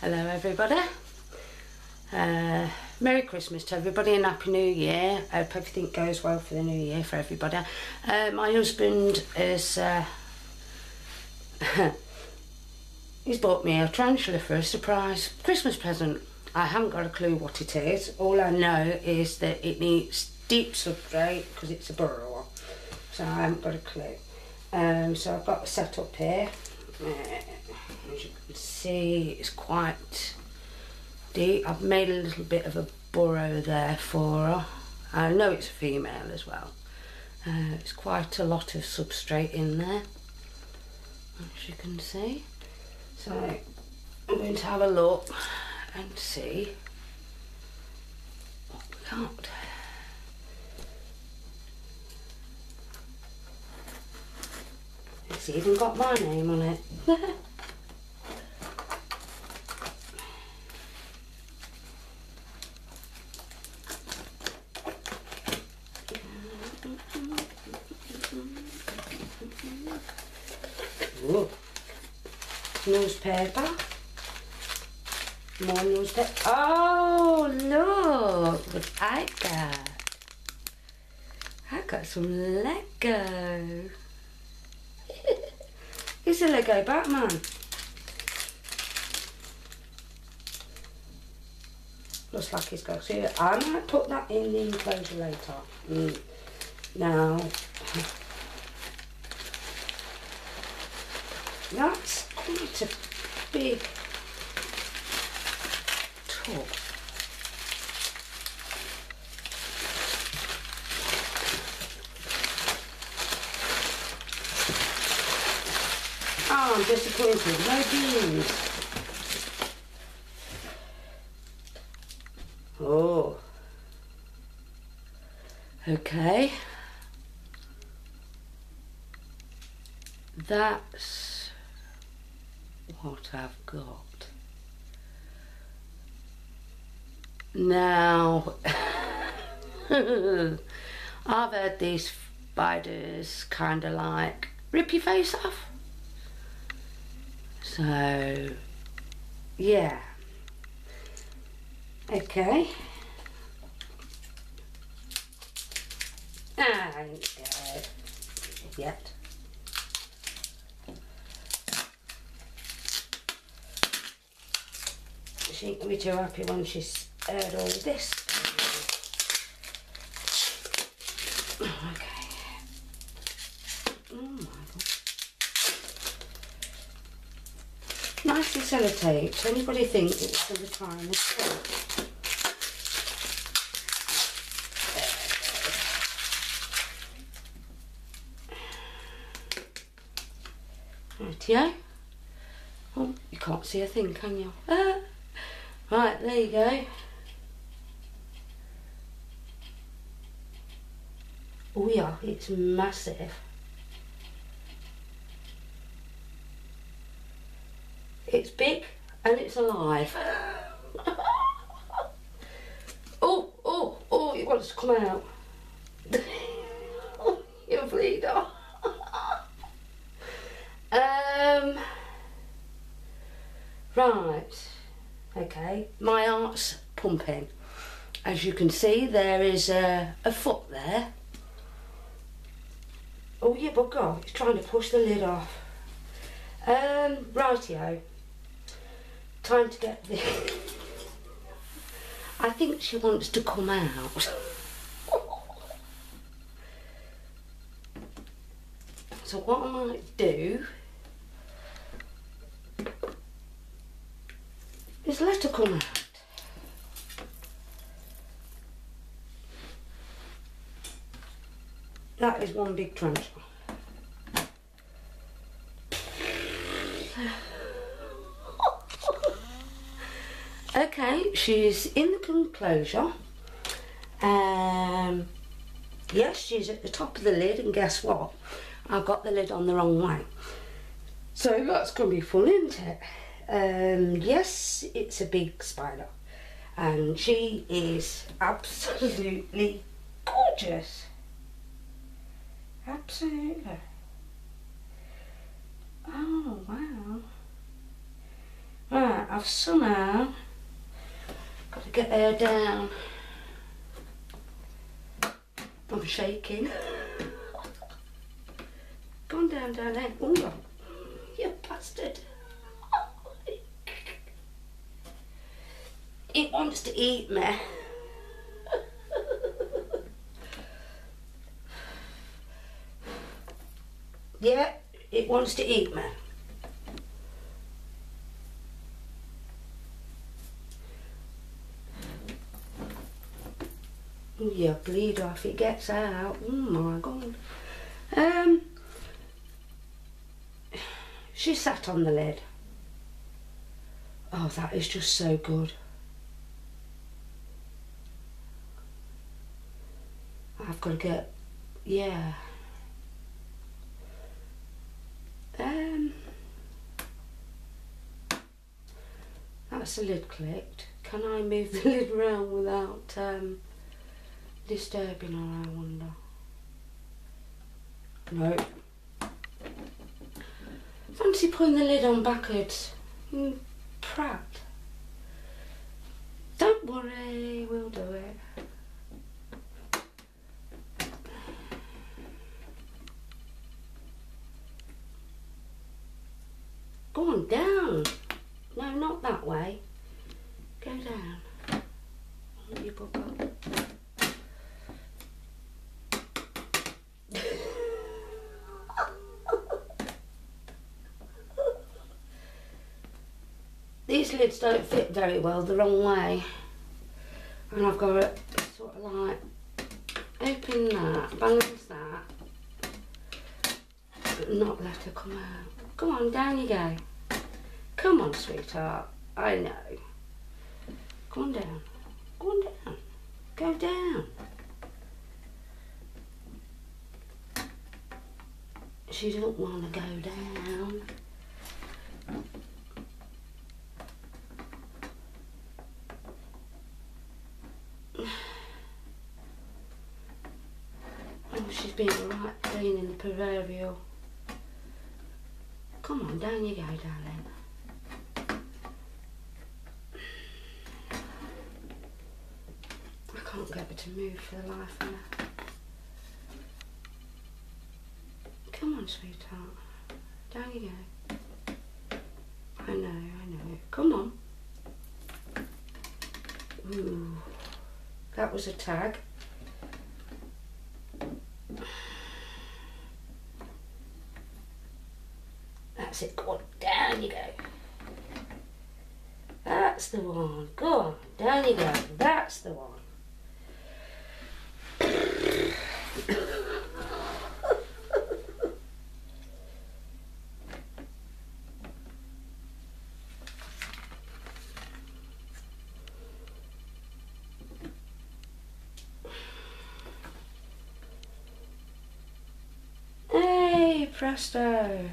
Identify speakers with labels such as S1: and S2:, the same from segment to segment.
S1: Hello everybody. Merry Christmas to everybody and Happy New Year. I hope everything goes well for the new year for everybody. My husband is he's bought me a tarantula for a surprise Christmas present. I haven't got a clue what it is. All I know is that it needs deep substrate because it's a burrower. So I haven't got a clue. So I've got the set up here. As you can see, it's quite deep. I've made a little bit of a burrow there for her. I know it's a female as well. It's quite a lot of substrate in there, as you can see. So I'm going to have a look and see what we got. It's even got my name on it. Ooh. Newspaper. More newspaper. Oh, look what I got. I got some Lego. It's a Lego Batman. Looks like he's got. So I might put that in the enclosure later. Now, that's quite a big tub. Oh, I'm disappointed. No beans. Oh. Okay. That's what I've got. Now, I've heard these spiders kind of like rip your face off. So, yeah. Okay. I ain't scared yet. She ain't gonna be too happy when she's heard all this. Okay. Oh my God. Nicely sellotaped. Anybody think it's going to try and escape? Rightio. Oh, you can't see a thing, can you? Right, there you go. Oh yeah, it's massive. It's big and it's alive. Oh, it wants to come out. You bleeder. Right, okay, my heart's pumping. As you can see, there is a foot there. Oh yeah, but God, it's trying to push the lid off. Rightio. Time to get the... I think she wants to come out. So what I might do is let her come out. That is one big tarantula. Okay, she's in the enclosure. Yes, she's at the top of the lid, and guess what? I've got the lid on the wrong way. So that's going to be fun, isn't it? Yes, it's a big spider, and she is absolutely gorgeous. Absolutely. Oh, wow. Right, I've somehow got to get her down. I'm shaking. Go on down, darling. Oh, you bastard. It wants to eat me. Yeah, it wants to eat me. Yeah, bleed off, it gets out. Oh my God. She sat on the lid. Oh, that is just so good. I've got to get, yeah. That's the lid clicked. Can I move the lid around without disturbing her, I wonder? No. Fancy putting the lid on backwards. Prat. Don't worry, we'll do it. Go on, down. No, not that way. Go down. You pop up. These lids don't fit very well the wrong way. And I've got to sort of like open that, balance that, but not let her come out. Go on, down you go. Come on, sweetheart. I know. Go on down. Go on down. Go down. She don't want to go down. Oh, she's been right clean in the proverbial. Come on, down you go, darling. I can't get her to move for the life of me. Come on, sweetheart. Down you go. I know, I know. Come on. Ooh, that was a tag. That's it. Go on, down you go. That's the one. Go on, down you go. That's the one. Hey, presto.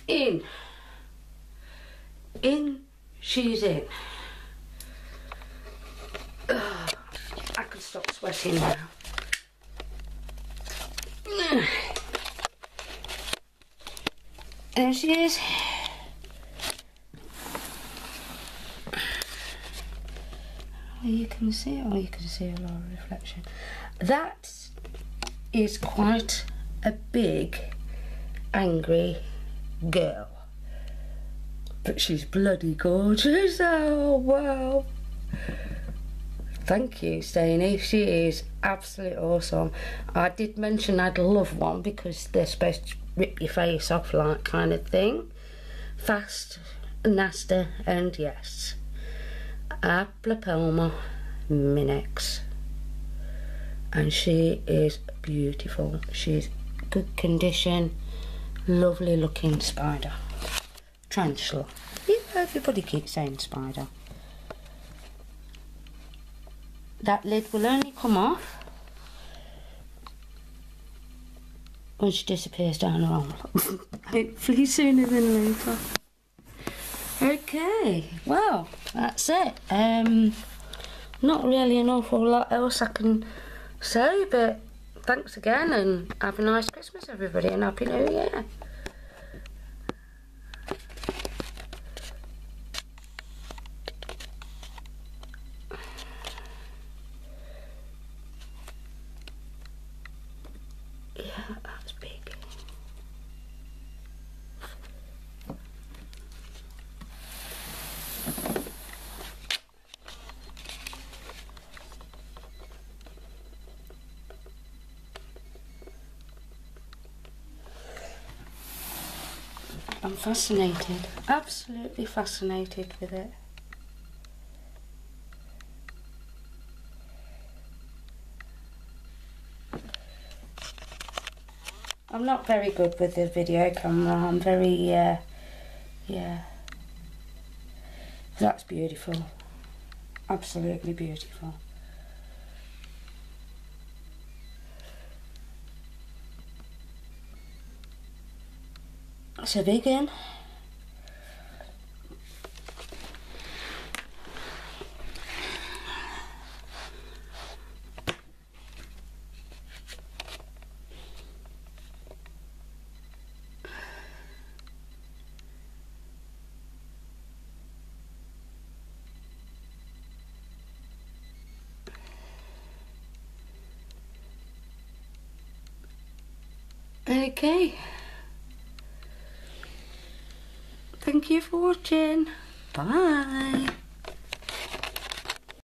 S1: In she's in. Ugh, I can stop sweating now. There she is. Oh, you can see it, or you can see a lot of reflection. That is quite a big, angry girl. But she's bloody gorgeous. Oh, wow. Thank you, Stainey. She is absolutely awesome. I did mention I'd love one because they're supposed to rip your face off, like, kind of thing. Fast, nasty, and yes. H.Minax. And she is beautiful. She's good condition, lovely looking spider. Tarantula. Yeah, everybody keeps saying spider. That lid will only come off when she disappears down the hole. Hopefully sooner than later. Okay, well, that's it. Not really an awful lot else I can say, but thanks again and have a nice Christmas, everybody, and Happy New Year. I'm fascinated, absolutely fascinated with it. I'm not very good with the video camera. I'm very, yeah. That's beautiful. Absolutely beautiful. It's a big one. Okay. Thank you for watching. Bye.